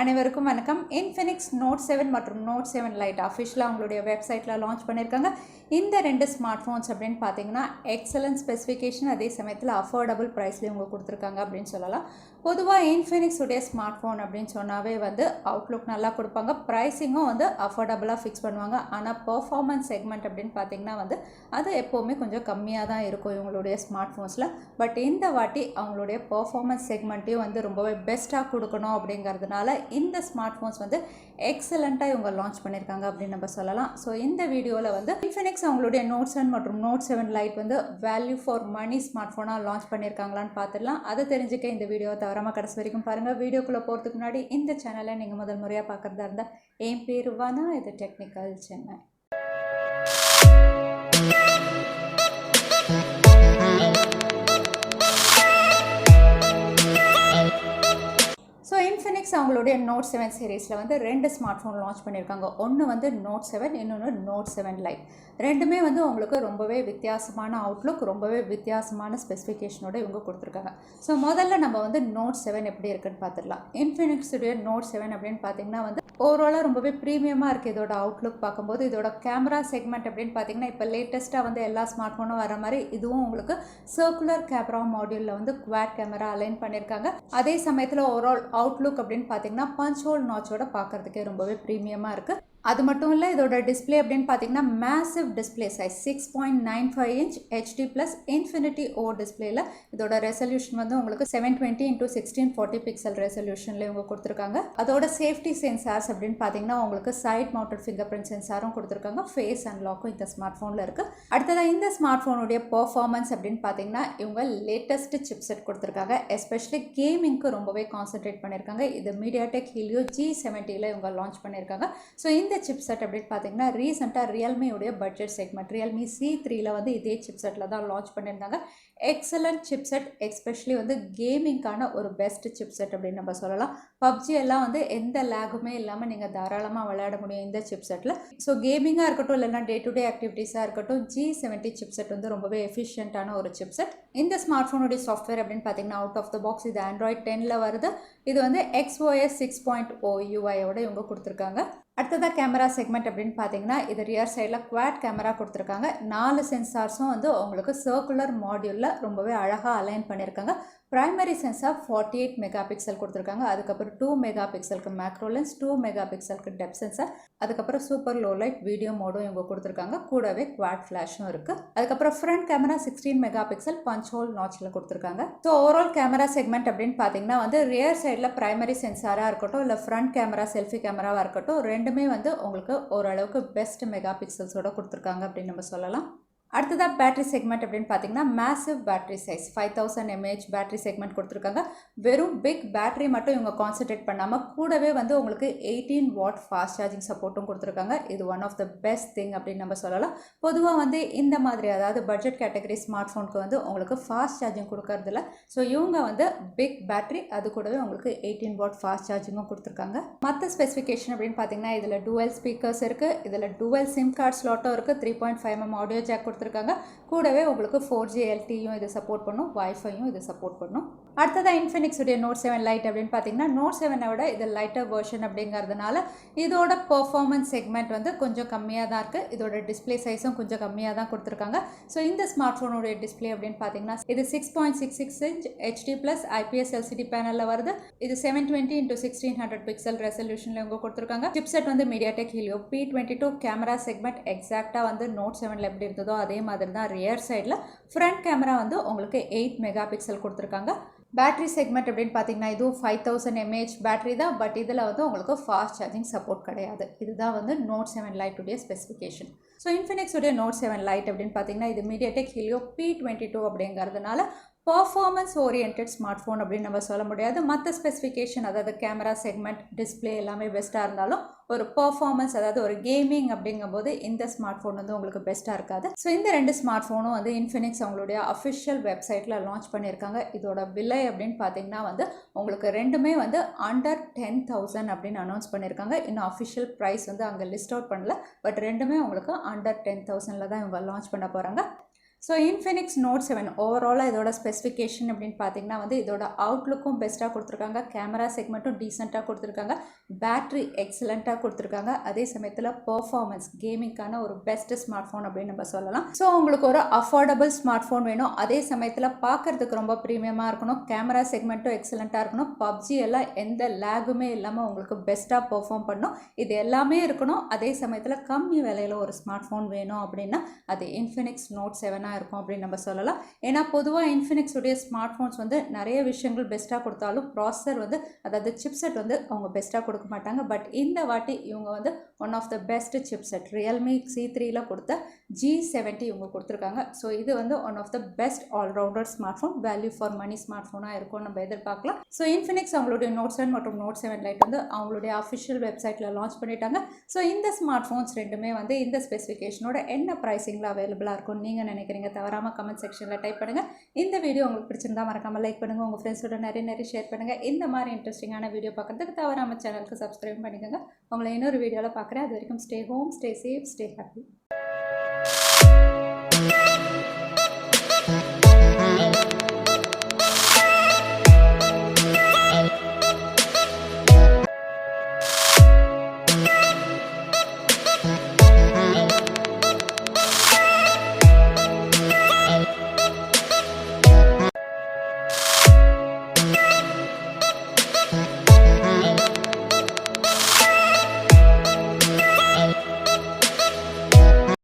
அனைவருக்கும் வணக்கம். Infinix note 7 மற்றும் நோட் 7 லைட் அஃபிஷியலாக அவங்களுடைய வெப்சைட்டில் லான்ச் பண்ணியிருக்காங்க. இந்த ரெண்டு ஸ்மார்ட் ஃபோன்ஸ் அப்படின்னு பார்த்தீங்கன்னா எக்ஸலன்ட் ஸ்பெசிஃபிகேஷன், அதே சமயத்தில் அஃபோர்டபுள் ப்ரைஸ்லேயும் இவங்க கொடுத்துருக்காங்க அப்படின்னு சொல்லலாம். பொதுவாக இன்ஃபினிக்ஸ் உடைய ஸ்மார்ட் ஃபோன் அப்படின்னு சொன்னாவே அவுட்லுக் நல்லா கொடுப்பாங்க, ப்ரைஸிங்கும் அஃபோர்டபுளாக ஃபிக்ஸ் பண்ணுவாங்க. ஆனால் பெர்ஃபார்மன்ஸ் செக்மெண்ட் அப்படின்னு பார்த்தீங்கன்னா அது எப்போவுமே கொஞ்சம் கம்மியாக தான் இருக்கும் இவங்களுடைய ஸ்மார்ட் ஃபோன்ஸில். பட் இந்த வாட்டி அவங்களுடைய பெர்ஃபார்மன்ஸ் செக்மெண்ட்டையும் ரொம்பவே பெஸ்ட்டாக கொடுக்கணும் அப்படிங்கிறதுனால இந்த ஸ்மார்ட் ஃபோன்ஸ் எக்ஸலண்ட்டாக இவங்க லான்ச் பண்ணியிருக்காங்க அப்படின்னு நம்ம சொல்லலாம். ஸோ இந்த வீடியோவில் இன்ஃபினிக்ஸ் அவங்களுடைய நோட் 7 மற்றும் note 7 lite value for money smart ஃபோனாக லான்ச் பண்ணியிருக்காங்களான்னு பார்த்துடலாம். அதை தெரிஞ்சுக்க இந்த வீடியோவை தவறாமல் கடைசி வரைக்கும் பாருங்கள். வீடியோக்குள்ளே போகிறதுக்கு முன்னாடி இந்த சேனலை நீங்கள் முதல் முறையாக பார்க்குறதா இருந்தால் என் பேர் வானா, இது டெக்னிக்கல் சென்னை. ஸோ இன்ஃபினிக்ஸ் அவங்களுடைய நோட் 7 சீரீஸில் ரெண்டு ஸ்மார்ட் ஃபோன் லான்ச் பண்ணியிருக்காங்க. ஒன்று நோட் 7, இன்னொன்று நோட் 7 லைட். ரெண்டுமே உங்களுக்கு ரொம்பவே வித்தியாசமான அவுட்லுக், ரொம்பவே வித்தியாசமான ஸ்பெசிஃபிகேஷனோட இவங்க கொடுத்துருக்காங்க. ஸோ முதல்ல நம்ம நோட் 7 எப்படி இருக்குன்னு பார்த்துடலாம். இன்ஃபினிக்ஸுடைய நோட் 7 அப்படின்னு பார்த்தீங்கன்னா ஓவராலாக ரொம்பவே ப்ரீமியமாக இருக்குது. இதோட அவுட்லுக் பார்க்கும்போது இதோட கேமரா செக்மெண்ட் அப்படின்னு பார்த்தீங்கன்னா இப்போ லேட்டஸ்ட்டாக எல்லா ஸ்மார்ட் ஃபோனும் வர மாதிரி இதுவும் உங்களுக்கு சர்க்குலர் கேமரா மாடியூலில் குவாட் கேமரா அலைன் பண்ணியிருக்காங்க. அதே சமயத்தில் ஓவரால் அவுட்லுக் அப்படின்னு பார்த்தீங்கன்னா பஞ்ச் ஹோல் நாச்சோட பார்க்கறதுக்கே ரொம்பவே ப்ரீமியமாக இருக்குது. அது மட்டும் இல்லை, இதோட டிஸ்பிளே அப்படின்னு பார்த்தீங்கன்னா massive display size 6.95 inch HD plus infinity O டிஸ்பிளேல இதோட ரெசல்யூஷன் உங்களுக்கு 720x1640 பிக்சல் ரெசல்யூஷனில் இவங்க கொடுத்துருக்காங்க. அதோட சேஃப்டி சென்சார்ஸ் அப்படின்னு பார்த்தீங்கன்னா உங்களுக்கு சைட் மவுண்டட் ஃபிங்கர் பிரிண்ட் சென்சாரும் கொடுத்துருக்காங்க. ஃபேஸ் அன்லாக்கும் இந்த ஸ்மார்ட் ஃபோனில் இருக்குது. அடுத்ததாக இந்த ஸ்மார்ட் ஃபோனுடைய பர்ஃபார்மன்ஸ் அப்படின்னு பார்த்தீங்கன்னா இவங்க லேட்டஸ்ட் சிப்செட் கொடுத்துருக்காங்க. எஸ்பெஷலி கேமிங்க்கு ரொம்பவே கான்சென்ட்ரேட் பண்ணியிருக்காங்க. இது மீடியாடெக் ஹீலியோ G70ல் இவங்க லான்ச் பண்ணியிருக்காங்க. ஸோ இந்த சிப்செட் அப்படின்னு பார்த்தீங்கன்னா ரீசெண்டாக ரியல்மியுடைய பட்ஜெட் செக்மெண்ட் ரியல்மி C3ல் இதே சிப்செட்டில் தான் லான்ச் பண்ணியிருந்தாங்க. எக்ஸலண்ட் சிப்செட், எஸ்பெஷலி கேமிங்கான ஒரு பெஸ்ட் சிப்செட் அப்படின்னு நம்ம சொல்லலாம். பப்ஜி எல்லாம் எந்த லேகுமே இல்லாமல் நீங்கள் தாராளமாக விளையாட முடியும் இந்த சிப்செட்டில். ஸோ கேமிங்காக இருக்கட்டும் இல்லைனா டே டு டே ஆக்டிவிட்டீஸாக இருக்கட்டும் G70 சிப்செட் ரொம்பவே எஃபிஷியண்ட்டான ஒரு சிப்செட். இந்த ஸ்மார்ட் ஃபோனுடைய சாஃப்ட்வேர் அப்படின்னு பார்த்தீங்கன்னா அவுட் ஆஃப் த பாக்ஸ் இது Android 10ல் வருது. இது XOS 6.0 UI-யோட இவங்க கொடுத்துருக்காங்க. அடுத்ததாக கேமரா செக்மெண்ட் அப்படின்னு பார்த்தீங்கன்னா இது ரியர் சைடில் குவாட் கேமரா கொடுத்துருக்காங்க. 4 சென்சார்ஸும் உங்களுக்கு சர்க்குலர் மாடியூலில் ரொம்பவே அழகாக அலைன் பண்ணியிருக்காங்க. பிரைமரி சென்சார் 48 மெகா பிக்சல் கொடுத்துருக்காங்க. அதுக்கப்புறம் 2 மெகா பிக்சலுக்கு மேக்ரோ லென்ஸ், 2 மெகா பிக்சலுக்கு டெப்த் சென்சார், அதுக்கப்புறம் சூப்பர் லோ லைட் வீடியோ மோடும் இவங்க கொடுத்துருக்காங்க. கூடவே குவாட் ஃப்ளாஷும் இருக்குது. அதுக்கப்புறம் front camera 16 mega pixel punch hole நாச்சில் கொடுத்துருக்காங்க. ஸோ ஓவரால் கேமரா செக்மெண்ட் அப்படின்னு பார்த்தீங்கன்னா ரியர் சைடில் பிரைமரி சென்சாராக இருக்கட்டும் இல்லை ஃப்ரண்ட் கேமரா செல்ஃபி கேமராவாக இருக்கட்டும் ரெண்டுமே உங்களுக்கு ஓரளவுக்கு பெஸ்ட் மெகா பிக்சல்ஸோட கொடுத்துருக்காங்க அப்படின்னு நம்ம சொல்லலாம். அடுத்ததாக பேட்டரி செக்மெண்ட் அப்படின்னு பார்த்தீங்கன்னா massive battery size 5000 mAh battery segment கொடுத்துருக்காங்க. வெறும் பிக் பேட்டரி மட்டும் இவங்க கான்சென்ட்ரேட் பண்ணாமல் கூடவே உங்களுக்கு 18 வாட் ஃபாஸ்ட் சார்ஜிங் சப்போர்ட்டும் கொடுத்துருக்காங்க. இது one of the best thing அப்படின்னு நம்ம சொல்லலாம். பொதுவாக இந்த மாதிரி அதாவது பட்ஜெட் கேட்டகரி ஸ்மார்ட் ஃபோனுக்கு உங்களுக்கு ஃபாஸ்ட் சார்ஜிங் கொடுக்கறதில்ல. ஸோ இவங்க பிக் பேட்டரி அது கூடவே உங்களுக்கு 18 வாட் ஃபாஸ்ட் சார்ஜிங்கும் கொடுத்துருக்காங்க. மற்ற ஸ்பெசிஃபிகேஷன் அப்படின்னு பார்த்தீங்கன்னா இதில் டூவல் ஸ்பீக்கர்ஸ் இருக்குது, இதில் டூவல் சிம் கார்டு ஸ்லாட்டும் இருக்குது, 3.5mm ஆடியோ ஜாக் கொடுத்துருக்காங்க. கூடவே உங்களுக்கு 4G LTEயும் இது சப்போர்ட் பண்ணும், வைஃபையும் இது சப்போர்ட் பண்ணும். அடுத்ததாக இன்ஃபினிக்ஸ் உடைய நோட் 7 லைட் அப்படின்னு பார்த்தீங்கன்னா நோட் 7 விட இது லைட்டர் வெர்ஷன் அப்படிங்கிறதுனால இதோட பெர்ஃபார்மன்ஸ் செக்மெண்ட் கொஞ்சம் கம்மியாக தான் இருக்குது. இதோட டிஸ்பிளே சைஸும் கொஞ்சம் கம்மியாக தான் கொடுத்துருக்காங்க. ஸோ இந்த ஸ்மார்ட் ஃபோனுடைய டிஸ்பிளே அப்படின்னு பார்த்தீங்கன்னா இது 6.66 inch HD plus IPS LCD பேனலில் வருது. இது 720x1600 பிக்சல் ரெசல்யூஷனில் இவங்க கொடுத்துருக்காங்க. Chipset MediaTek helio P22 camera segment எக்ஸாக்டாக நோட் 7ல் எப்படி இருந்ததோ அதே மாதிரி தான் ரியர் சைடில். ஃப்ரண்ட் கேமரா உங்களுக்கு 8 மெகா பிக்சல் கொடுத்துருக்காங்க. பேட்டரி செக்மெண்ட் அப்படின்னு பார்த்தீங்கன்னா இதுவும் 5000 mAh பேட்டரி தான். பட் இதில் உங்களுக்கு ஃபாஸ்ட் சார்ஜிங் சப்போர்ட் கிடையாது. இதுதான் நோட் 7 லைட்டுடைய ஸ்பெசிஃபிகேஷன். ஸோ இன்ஃபினிக்ஸ் உடைய நோட் 7 லைட் அப்படின்னு பார்த்தீங்கன்னா இது மீடியாடெக் ஹீலியோ P22 அப்படிங்கிறதுனால பர்ஃபார்மன்ஸ் ஓரியன்ட் ஸ்மார்ட் ஃபோன் அப்படின்னு நம்ம சொல்ல முடியாது. மற்ற ஸ்பெசிஃபிகேஷன் அதாவது கேமரா செக்மெண்ட் டிஸ்பிளே எல்லாமே பெஸ்ட்டாக இருந்தாலும் ஒரு பர்ஃபார்மன்ஸ் அதாவது ஒரு கேமிங் அப்படிங்கும்போது இந்த ஸ்மார்ட் ஃபோன் உங்களுக்கு பெஸ்ட்டாக இருக்காது. ஸோ இந்த ரெண்டு ஸ்மார்ட் ஃபோனும் இன்ஃபினிக்ஸ் அவங்களுடைய அஃபிஷியல் வெப்சைட்டில் லான்ச் பண்ணியிருக்காங்க. இதோட விலை அப்படின்னு பார்த்தீங்கன்னா உங்களுக்கு ரெண்டுமே அண்டர் 10,000 அப்படின்னு அனௌன்ஸ் பண்ணியிருக்காங்க. இன்னும் அஃபிஷியல் ப்ரைஸ் அங்கே லிஸ்ட் அவுட் பண்ணல. பட் ரெண்டுமே உங்களுக்கு அண்டர் 10,000ல் தான் இவங்க லான்ச் பண்ண போகிறாங்க. ஸோ இன்ஃபினிக்ஸ் நோட் 7 ஓவராலாக இதோட ஸ்பெசிஃபிகேஷன் அப்படின்னு பார்த்தீங்கன்னா வந்து இதோட அவுட்லுக்கும் பெஸ்ட்டாக கொடுத்துருக்காங்க, கேமரா செக்மெண்ட்டும் டீசெண்டாக கொடுத்துருக்காங்க, பேட்ரி எக்ஸலண்ட்டாக கொடுத்துருக்காங்க, அதே சமயத்தில் பெர்ஃபார்மன்ஸ் கேமிங்கான ஒரு பெஸ்ட் ஸ்மார்ட் ஃபோன் அப்படின்னு நம்ம சொல்லலாம். ஸோ உங்களுக்கு ஒரு அஃபோர்டபுள் ஸ்மார்ட் ஃபோன் வேணும், அதே சமயத்தில் பார்க்கறதுக்கு ரொம்ப ப்ரீமியமாக இருக்கணும், கேமரா செக்மெண்ட்டும் எக்ஸலண்ட்டாக இருக்கணும், பப்ஜி எல்லாம் எந்த லேகுமே இல்லாமல் உங்களுக்கு பெஸ்ட்டாக பெர்ஃபார்ம் பண்ணணும், இது எல்லாமே இருக்கணும். அதே சமயத்தில் கம்மி விலையில் ஒரு ஸ்மார்ட் ஃபோன் வேணும் அப்படின்னா அது இன்ஃபினிக்ஸ் நோட் 7 இருக்கும் அப்படின்னு நம்ம சொல்லலாம். ஏன்னா பொதுவாக இன்ஃபினிக்ஸ் உடைய ஸ்மார்ட் ஃபோன்ஸ் வந்து நிறைய விஷயங்கள் பெஸ்ட்டாக கொடுத்தாலும் ப்ராசஸர் வந்து அதாவது சிப்செட் வந்து அவங்க பெஸ்ட்டாக கொடுக்க மாட்டாங்க. பட் இந்த வாட்டி இவங்க வந்து one of the best chipset Realme C3ல கொடுத்த G70 இவங்க கொடுத்துருக்காங்க. ஸோ இது வந்து one of the best all-rounder smart phone, value for money smart ஃபோனாக இருக்கும் நம்ம எதிர்பார்க்கலாம். ஸோ இன்ஃபினிக்ஸ் அவங்களுடைய நோட் 7 மற்றும் நோட் 7 லைட் வந்து அவங்களுடைய அஃபிஷியல் வெப்சைட்டில் லான்ச் பண்ணிட்டாங்க. ஸோ இந்த ஸ்மார்ட் ஃபோன்ஸ் ரெண்டுமே வந்து இந்த ஸ்பெசிஃபிகேஷனோட என்ன ப்ரைஸிங்கில் அவைலபிளாக இருக்கும்னு நீங்கள் நினைக்கிறீங்க? தவறாமல் கமெண்ட் செக்ஷனில் டைப் பண்ணுங்கள். இந்த வீடியோ உங்களுக்கு பிடிச்சிருந்தா மறக்காமல் லைக் பண்ணுங்கள், உங்கள் ஃப்ரெண்ட்ஸோட நிறைய ஷேர் பண்ணுங்கள். இந்த மாதிரி இன்ட்ரெஸ்டிங்கான வீடியோ பார்க்குறதுக்கு தவறாமல் சேனலுக்கு சப்ஸ்கிரைப் பண்ணிக்கோங்க. உங்களை இன்னொரு வீடியோவில் பார்க்குறேன். அது வரைக்கும் stay home, stay safe, stay happy.